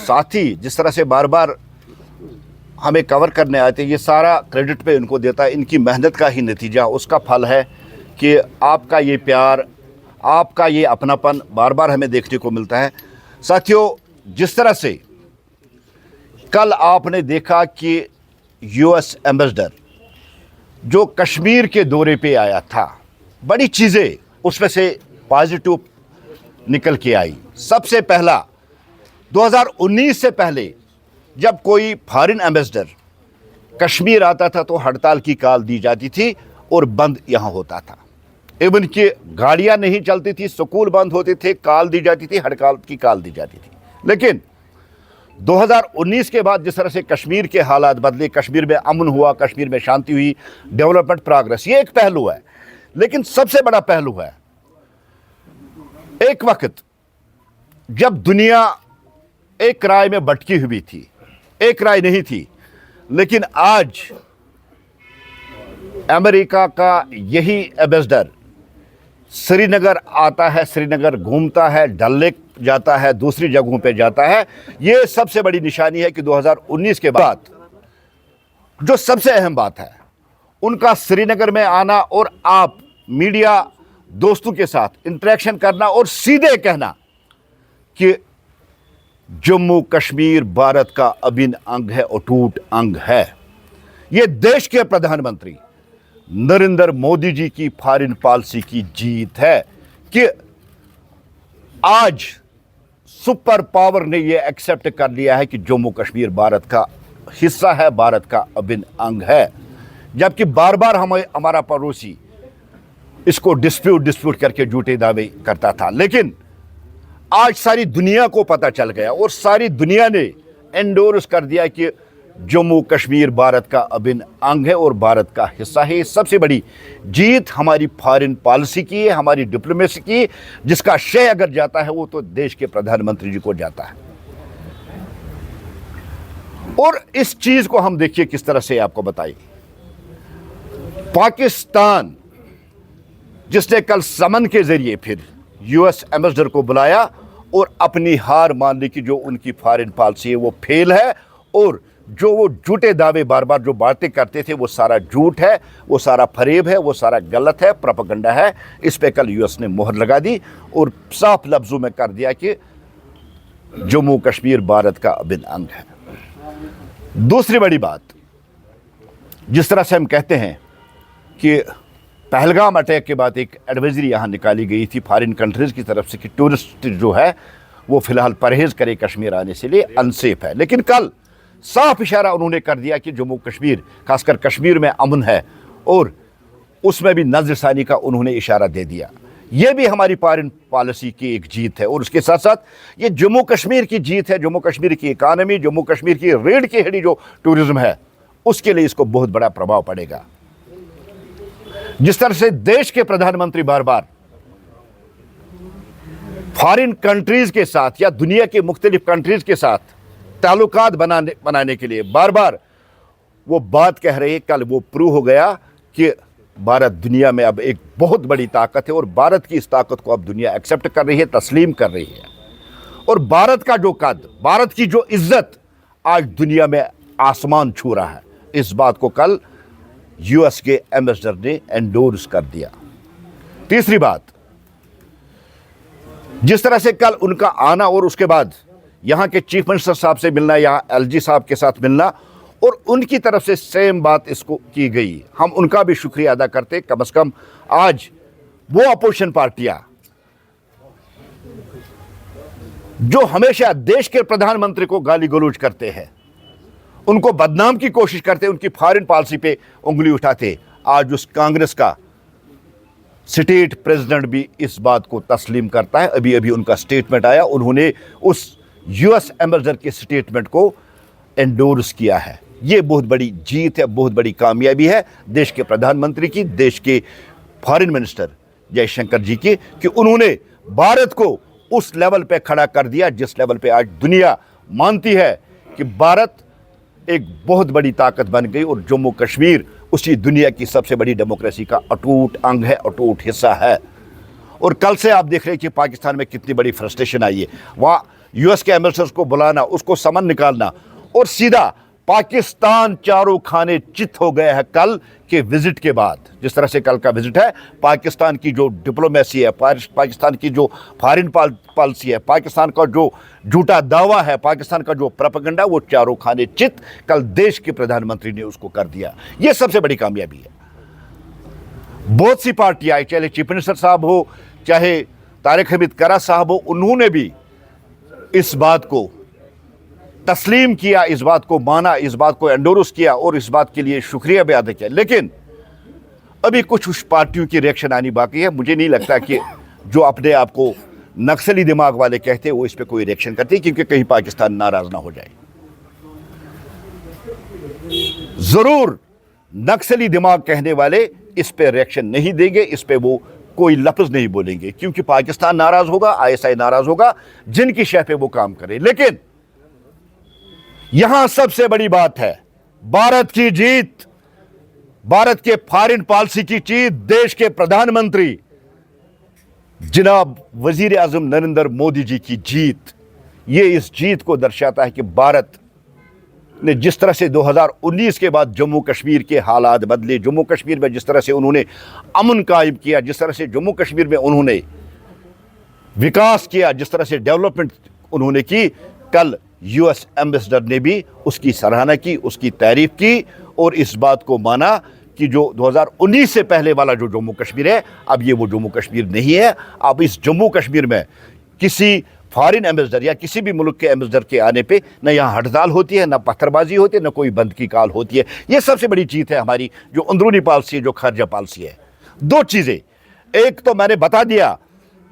साथी जिस तरह से बार बार हमें कवर करने आते हैं, ये सारा क्रेडिट पे इनको देता है। इनकी मेहनत का ही नतीजा, उसका फल है कि आपका ये प्यार, आपका ये अपनापन बार बार हमें देखने को मिलता है। साथियों, जिस तरह से कल आपने देखा कि यूएस एम्बेसडर जो कश्मीर के दौरे पे आया था, बड़ी चीज़ें उसमें से पॉजिटिव निकल के आई। सबसे पहला, 2019 से पहले जब कोई फॉरेन एम्बेसडर कश्मीर आता था तो हड़ताल की कॉल दी जाती थी और बंद यहाँ होता था। इवन कि गाड़ियाँ नहीं चलती थी, स्कूल बंद होते थे, कॉल दी जाती थी, हड़ताल की कॉल दी जाती थी। लेकिन 2019 के बाद जिस तरह से कश्मीर के हालात बदले, कश्मीर में अमन हुआ, कश्मीर में शांति हुई, डेवलपमेंट, प्रोग्रेस, ये एक पहलू है। लेकिन सबसे बड़ा पहलू है, एक वक्त जब दुनिया एक राय में भटकी हुई थी, एक राय नहीं थी, लेकिन आज अमेरिका का यही एम्बेसडर श्रीनगर आता है, श्रीनगर घूमता है, डल लेक जाता है, दूसरी जगहों पे जाता है। ये सबसे बड़ी निशानी है कि 2019 के बाद जो सबसे अहम बात है, उनका श्रीनगर में आना और आप मीडिया दोस्तों के साथ इंटरेक्शन करना और सीधे कहना कि जम्मू कश्मीर भारत का अभिन्न अंग है, अटूट अंग है। ये देश के प्रधानमंत्री नरेंद्र मोदी जी की फॉरेन पॉलिसी की जीत है कि आज सुपर पावर ने ये एक्सेप्ट कर लिया है कि जम्मू कश्मीर भारत का हिस्सा है, भारत का अभिन्न अंग है। जबकि बार बार हमारा पड़ोसी इसको डिस्प्यूट करके झूठे दावे करता था। लेकिन आज सारी दुनिया को पता चल गया और सारी दुनिया ने एंडोर्स कर दिया कि जम्मू कश्मीर भारत का अभिन्न अंग है और भारत का हिस्सा है। सबसे बड़ी जीत हमारी फॉरेन पॉलिसी की है, हमारी डिप्लोमेसी की, जिसका श्रेय अगर जाता है वो तो देश के प्रधानमंत्री जी को जाता है। और इस चीज को हम देखिए किस तरह से आपको बताइए। पाकिस्तान जिसने कल समन के जरिए फिर यूएस एम्बेसडर को बुलाया और अपनी हार मानने की जो उनकी फॉरेन पॉलिसी है वो फेल है, और जो वो झूठे दावे बार बार जो बातें करते थे वो सारा झूठ है, वो सारा फरेब है, वो सारा गलत है, प्रोपेगेंडा है। इस पे कल यूएस ने मोहर लगा दी और साफ लफ्जों में कर दिया कि जम्मू कश्मीर भारत का अभिन्न अंग है। दूसरी बड़ी बात, जिस तरह से हम कहते हैं कि पहलगाम अटैक के बाद एक एडवाइजरी यहाँ निकाली गई थी फॉरेन कंट्रीज़ की तरफ से कि टूरिस्ट जो है वो फिलहाल परहेज़ करे कश्मीर आने से लिए, अनसेफ है। लेकिन कल साफ इशारा उन्होंने कर दिया कि जम्मू कश्मीर, खासकर कश्मीर में अमन है और उसमें भी नज़रसानी का उन्होंने इशारा दे दिया। ये भी हमारी फॉरेन पॉलिसी की एक जीत है और उसके साथ साथ ये जम्मू कश्मीर की जीत है। जम्मू कश्मीर की इकानमी, जम्मू कश्मीर की रीढ़ की हड्डी जो टूरिज़्म है, उसके लिए इसको बहुत बड़ा प्रभाव पड़ेगा। जिस तरह से देश के प्रधानमंत्री बार बार फॉरेन कंट्रीज के साथ या दुनिया के मुख्तलिफ कंट्रीज के साथ ताल्लुकात बनाने के लिए बार बार वो बात कह रहे हैं, कल वो प्रूव हो गया कि भारत दुनिया में अब एक बहुत बड़ी ताकत है और भारत की इस ताकत को अब दुनिया एक्सेप्ट कर रही है, तस्लीम कर रही है। और भारत का जो कद, भारत की जो इज्जत आज दुनिया में आसमान छू रहा है, इस बात को कल यूएस के एम्बेसडर ने एंडोर्स कर दिया। तीसरी बात, जिस तरह से कल उनका आना और उसके बाद यहां के चीफ मिनिस्टर साहब से मिलना, यहां एलजी साहब के साथ मिलना और उनकी तरफ से सेम बात इसको की गई, हम उनका भी शुक्रिया अदा करते। कम से कम आज वो अपोजिशन पार्टियां जो हमेशा देश के प्रधानमंत्री को गाली गलौज करते हैं, उनको बदनाम की कोशिश करते, उनकी फॉरेन पॉलिसी पे उंगली उठाते, आज उस कांग्रेस का स्टेट प्रेसिडेंट भी इस बात को तस्लीम करता है। अभी अभी उनका स्टेटमेंट आया, उन्होंने उस यूएस एम्बेसडर के स्टेटमेंट को एंडोर्स किया है। ये बहुत बड़ी जीत है, बहुत बड़ी कामयाबी है देश के प्रधानमंत्री की, देश के फॉरेन मिनिस्टर जयशंकर जी की, कि उन्होंने भारत को उस लेवल पे खड़ा कर दिया जिस लेवल पे आज दुनिया मानती है कि भारत एक बहुत बड़ी ताकत बन गई और जम्मू कश्मीर उसी दुनिया की सबसे बड़ी डेमोक्रेसी का अटूट अंग है, अटूट हिस्सा है। और कल से आप देख रहे हैं कि पाकिस्तान में कितनी बड़ी फ्रस्ट्रेशन आई है। वहाँ यूएस के एम्बेसडर्स को बुलाना, उसको समन निकालना और सीधा पाकिस्तान चारों खाने चित हो गया है कल के विजिट के बाद। जिस तरह से कल का विजिट है, पाकिस्तान की जो डिप्लोमेसी है, पाकिस्तान की जो फॉरेन पॉलिसी है, पाकिस्तान का जो झूठा दावा है, पाकिस्तान का जो प्रोपेगेंडा, वो चारों खाने चित कल देश के प्रधानमंत्री ने उसको कर दिया। ये सबसे बड़ी कामयाबी है। बहुत सी पार्टियां, चाहे चीफ मिनिस्टर साहब हो, चाहे तारिक हमीद करा साहब हो, उन्होंने भी इस बात को तस्लीम किया, इस बात को माना, इस बात को एंडोर्स किया और इस बात के लिए शुक्रिया भी अदा किया। लेकिन अभी कुछ उस पार्टियों की रिएक्शन आनी बाकी है। मुझे नहीं लगता कि जो अपने आप को नक्सली दिमाग वाले कहते हैं वो इस पे कोई रिएक्शन करते, क्योंकि कहीं पाकिस्तान नाराज ना हो जाए। जरूर नक्सली दिमाग कहने वाले इस पे रिएक्शन नहीं देंगे, इस पे वो कोई लफ्ज नहीं बोलेंगे, क्योंकि पाकिस्तान नाराज होगा, आईएसआई नाराज होगा, जिनकी शह पे वो काम करे। लेकिन यहां सबसे बड़ी बात है भारत की जीत, भारत के फॉरेन पॉलिसी की जीत, देश के प्रधानमंत्री जनाब वजीर आजम नरेंद्र मोदी जी की जीत। ये इस जीत को दर्शाता है कि भारत ने जिस तरह से 2019 के बाद जम्मू कश्मीर के हालात बदले, जम्मू कश्मीर में जिस तरह से उन्होंने अमन कायम किया, जिस तरह से जम्मू कश्मीर में उन्होंने विकास किया, जिस तरह से डेवलपमेंट उन्होंने की, कल यूएस एम्बेसडर ने भी उसकी सराहना की, उसकी तारीफ की और इस बात को माना कि जो 2019 से पहले वाला जो जम्मू कश्मीर है, अब ये वो जम्मू कश्मीर नहीं है। अब इस जम्मू कश्मीर में किसी फॉरेन एम्बेसडर या किसी भी मुल्क के एम्बेसडर के आने पे न यहाँ हड़ताल होती है, न पत्थरबाजी होती है, न कोई बंद की कॉल होती है। ये सबसे बड़ी जीत है हमारी, जो अंदरूनी पॉलिसी है, जो खारजा पॉलिसी है। दो चीज़ें, एक तो मैंने बता दिया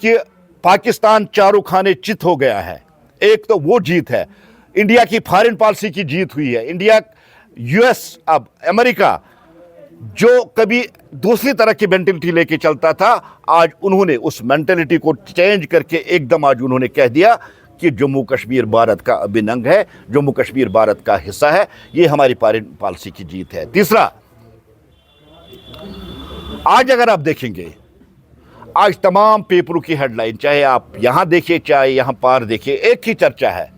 कि पाकिस्तान चारों खाने चित हो गया है, एक तो वो जीत है। इंडिया की फॉरेन पॉलिसी की जीत हुई है। इंडिया, यूएस, अब अमेरिका जो कभी दूसरी तरह की मेंटेलिटी लेके चलता था, आज उन्होंने उस मेंटेलिटी को चेंज करके एकदम आज उन्होंने कह दिया कि जम्मू कश्मीर भारत का अभिन्न अंग है, जम्मू कश्मीर भारत का हिस्सा है। ये हमारी फॉरेन पॉलिसी की जीत है। तीसरा, आज अगर आप देखेंगे, आज तमाम पेपरों की हेडलाइन, चाहे आप यहां देखिए चाहे यहां पार देखिए, एक ही चर्चा है,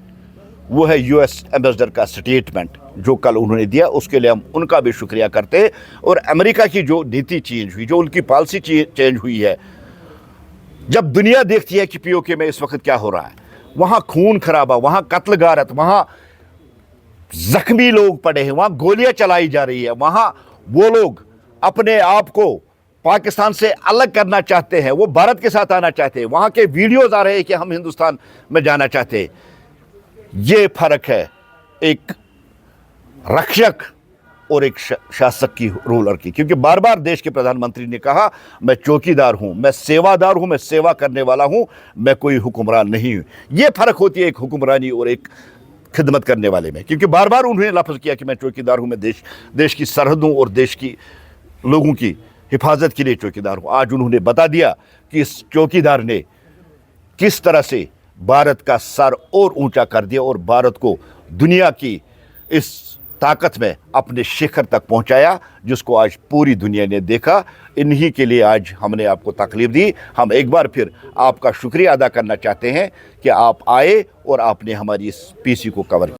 वो है यूएस एम्बेसडर का स्टेटमेंट जो कल उन्होंने दिया। उसके लिए हम उनका भी शुक्रिया करते हैं। और अमेरिका की जो नीति चेंज हुई, जो उनकी पॉलिसी चेंज हुई है, जब दुनिया देखती है कि पीओके में इस वक्त क्या हो रहा है, वहाँ खून खराबा, वहाँ कत्ल गारत, वहाँ जख्मी लोग पड़े हैं, वहाँ गोलियां चलाई जा रही है, वहाँ वो लोग अपने आप को पाकिस्तान से अलग करना चाहते हैं, वो भारत के साथ आना चाहते हैं, वहाँ के वीडियोज आ रहे हैं कि हम हिंदुस्तान में जाना चाहते हैं। ये फर्क है एक रक्षक और एक शासक की, रूलर की। क्योंकि बार बार देश के प्रधानमंत्री ने कहा, मैं चौकीदार हूं, मैं सेवादार हूं, मैं सेवा करने वाला हूं, मैं कोई हुक्मरान नहीं हूं। ये फर्क होती है एक हुक्मरानी और एक खिदमत करने वाले में। क्योंकि बार बार उन्होंने लफ्ज़ किया कि मैं चौकीदार हूं, मैं देश की सरहदों और देश की लोगों की हिफाजत के लिए चौकीदार हूं। आज उन्होंने बता दिया कि इस चौकीदार ने किस तरह से भारत का सर और ऊंचा कर दिया और भारत को दुनिया की इस ताकत में अपने शिखर तक पहुंचाया, जिसको आज पूरी दुनिया ने देखा। इन्हीं के लिए आज हमने आपको तकलीफ दी। हम एक बार फिर आपका शुक्रिया अदा करना चाहते हैं कि आप आए और आपने हमारी इस पीसी को कवर किया।